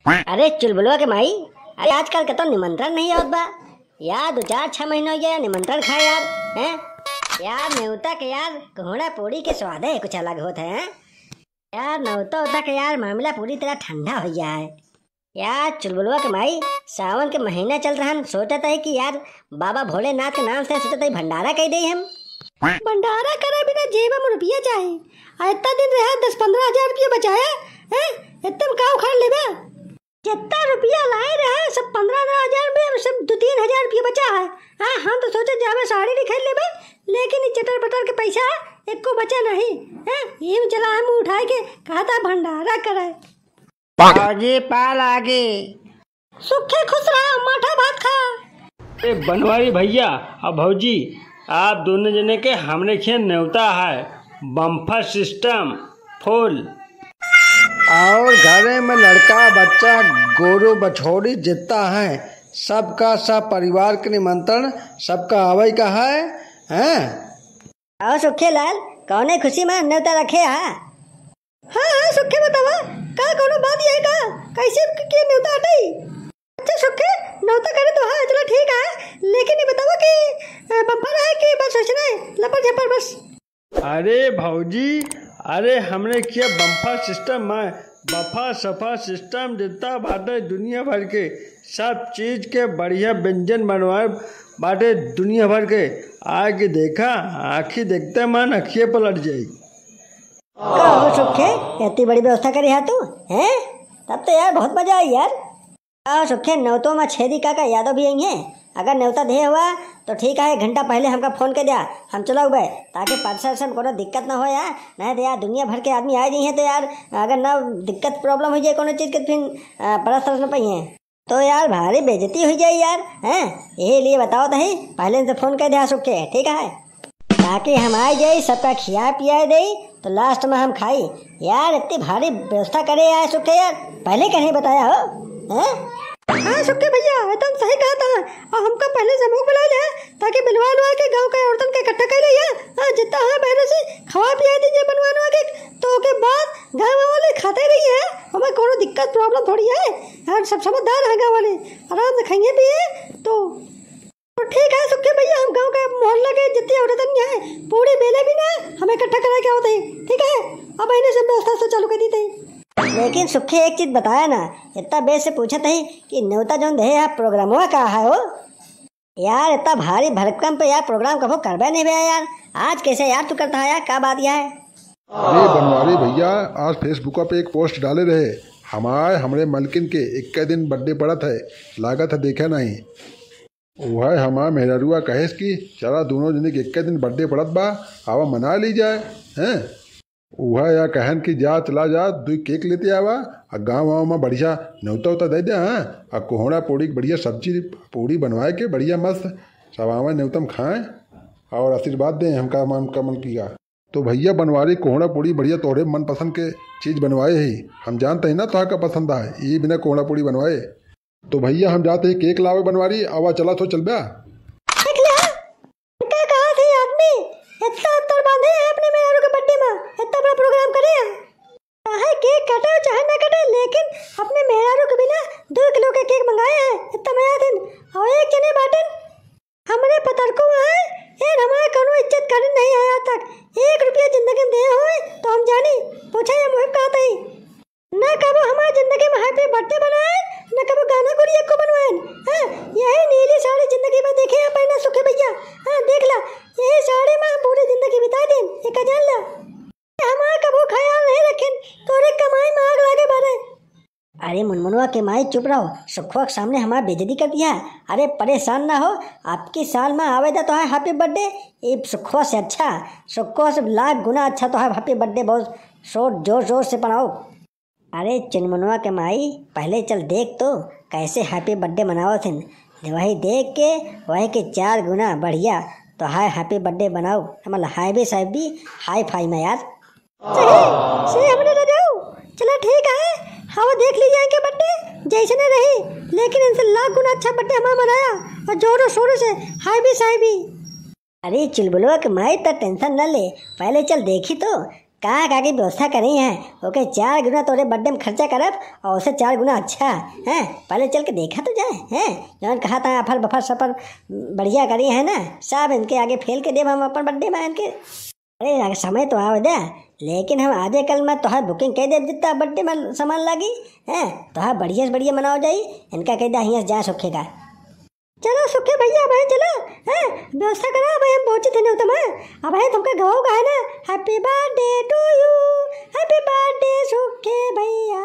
अरे चुलबुलवा के माई, अरे आजकल के तो निमंत्रण नहीं होत बा यार। 2-4-6 महीने हो गया निमंत्रण खाए यार। हैं यार न्योता के यार कोहड़ा पूरी के स्वाद है कुछ अलग होता है यार। न्योता होता के यार मामला पूरी तरह ठंडा हो गया है यार। चुलबुलवा के माई, सावन के महीना चल रहा है, सोचता है कि यार बाबा भोलेनाथ के नाम से सोचता है भंडारा कह दे हम। भंडारा करे बिना जेब में रुपया चाहे। इतना दिन रहा 10-15 हजार रुपया बचाया है, इतना का उखाड़ लेबा। जितना रुपया लाए रहा सब 15 हजार में सब 2-3 हजार रुपया बचा है। हाँ हम तो सोचे जावे साड़ी नहीं खरीद लेबा, लेकिन चटर पटर के पैसा एक को बचा नहीं है। ये चला हम उठाए के कहा था भंडारा करे। आगे पाल आगे सुखे खुश रहा, माठा भात खा। अरे बनवारी भैया और भौजी, आप दोनों जने के हमने खे न्योता है बम्फर सिस्टम फुल। और घरे में लड़का बच्चा गोरू बछौड़ी जितना है सबका सब परिवार के निमंत्रण सबका आवे का है। और सुखे लाल कौने खुशी में न्योता रखे है। हाँ सुखे बतावा का कोनो बात ये का कैसे के न्योता हटाई। अच्छा सुखे न्योता करे तो हाँ चलो ठीक है, लेकिन ये बतावा कि बम्फर है कि बस सोचना है लपर झपर बस। अरे भौजी, अरे हमने किया बम्फर सिस्टम है, बफा सफा सिस्टम जितना बाटे दुनिया भर के सब चीज के बढ़िया व्यंजन बनवाए बाटे दुनिया भर के। आगे देखा आँखी देखते मन अखिए पलट जाई। कहो सुखे इतनी बड़ी व्यवस्था करी है तू हैं, तब तो यार बहुत मजा आई यार। कहो सुखे न्योतों में छेदी काका यादव भी आई हैं। अगर न्योता दे हुआ तो ठीक है, 1 घंटा पहले हमका फोन कर दिया हम चलो गए, ताकि प्रशासन को दिक्कत ना हो यार। नहीं तो यार दुनिया भर के आदमी आए नहीं है तो यार अगर ना दिक्कत प्रॉब्लम हो जाए कोनो चीज़ के फिर प्रशासन पे ही है तो यार भारी बेइज्जती हो जाए यार। हैं यही लिए बताओ तो ही पहले से फोन कर दिया सुखे ठीक है, ताकि हम आए जाए सबका खिया पिया दे तो लास्ट में हम खाई यार। इतनी भारी व्यवस्था करे यार सुखे यार, पहले कहीं बताया हो हैं। हाँ सुखे भैया एकदम सही कहा था। और हमका पहले से मुँह बुला लिया ताकि बिलवा के गांव के औरतन के इकट्ठा कर लिया। हाँ जितना हाँ पहले से खवा पिया दीजिए बनवा के, तो के बाद गाँव वाले खाते रही है, हमें कोनो दिक्कत प्रॉब्लम थोड़ी है यार। सब समझदार है गाँव वाले, आराम से खाइए पिए तो ठीक है सुखे भैया। हम गाँव के मोहल्ला के जितनी औरतन है पूरी बेले भी ना हमें इकट्ठा करा के होते ठीक है। अब इन्हें सब व्यवस्था से चालू कर दी थी। लेकिन सुखे एक चीज बताया ना, इतना बेस से पूछा था कि न्योता जो दे है प्रोग्राम हुआ का है वो यार। इतना भारी भरकम पे यार प्रोग्राम कभी करवा नहीं भैया यार। आज कैसे यार तू करता है यार, क्या बात यह है। अरे बनवारी भैया आज फेसबुक पे एक पोस्ट डाले रहे हमारे मलकिन के 21 दिन बर्थडे पड़ा था, लागत है देखा नहीं। वह हमारा मेहरुआ कहेस कि चला दोनों जने के 21 दिन बर्थडे पड़त बा, आवा मना ली जाए हैं। वह या कहन कि जा चला जा 2 केक लेते आवा और गाँव में बढ़िया न्योता उता दे दे। हाँ और कोहड़ा पूड़ी बढ़िया सब्जी पूड़ी बनवाए के बढ़िया मस्त सब आवा न्योतम खाएं और आशीर्वाद दें हमका मन किया। तो भैया बनवारी कोहड़ा पूड़ी बढ़िया तोहरे मन पसंद के चीज़ बनवाए ही, हम जानते हैं ना तो का पसंद है ये बिना कोहड़ा पूड़ी बनवाए। तो भैया हम जाते हैं केक लावे बनवारी, आवा चला तो चल बा। इतना बड़ा प्रोग्राम करे चाहे केक कटे चाहे ना कटे, लेकिन अपने मेहरारू के बिना 2 किलो के केक मंगाए हैं। इतना मजा दिन और एक जने बाटन हमरे पतर को है यार। हमारे कोनो इज्जत करने नहीं है आज तक। 1 रुपया जिंदगी में दे हुए तो हम जानी पूछा ये मुहिम कहते ही ना कबो हमारी जिंदगी में हैप्पी बर्थडे बनाए ना कबो गाना गुड़िया को बनवाए। हाँ यही नीली साड़ी जिंदगी में देखे हैं पहना सुखे भैया। हाँ देख ला यही साड़ी में पूरी जिंदगी बिता दें एक जान ला। हमारा कबो ख्याल नहीं रखें तोरे कमाई में आग लगे बारे। अरे मुनमुनवा के माई चुप रहो, सुखवा के सामने हमारा बेइज्जती कर दिया। अरे परेशान ना हो, आपकी साल में आवेदा तो है हैप्पी बर्थडे। ये सुखवा से अच्छा, सुखवा से लाख गुना अच्छा तो है हैप्पी बर्थडे। बहुत जोर जोर से बनाओ। अरे चुनमुनवा के माई पहले चल देख तो कैसे हैप्पी बर्थडे मनाओ थे, वही देख के वही के 4 गुना बढ़िया तो है हैप्पी बर्थडे बनाओ। मतलब हाई भी साहब भी हाई फाई में यार सही हमने ना जाओ चला ठीक है। हाँ वो देख लीजिए के बर्थडे जैसे न रही, लेकिन इनसे लाख गुना अच्छा बर्थडे हमारा मनाया और जोरों शोरों से हाई भी साहब भी। अरे चुलबुलवा के माई तो टेंशन न ले, पहले चल देखी तो कहाँ का की व्यवस्था करी है ओके 4 गुना तोरे बर्थडे में खर्चा करब और उसे 4 गुना अच्छा है। पहले चल के देखा तो जाए हैं जौन कहा था अफल बफर सफर बढ़िया करी है ना सब इनके आगे फेल के देव हम अपन बर्थडे में इनके। अरे समय तो आ दे लेकिन हम आजे कल में तोहर बुकिंग कह दे जितना बर्थडे में सामान लगी है तोहर बढ़िया से बढ़िया मनाओ जाई इनका कह दे यहाँ जा सुखेगा। चलो सुखे भैया भाई चलो हैं व्यवस्था करा भाई हम पहुंचे थे न्योता में अब है तुमका गाँव का है ना happy birthday to you happy birthday Sukhe भैया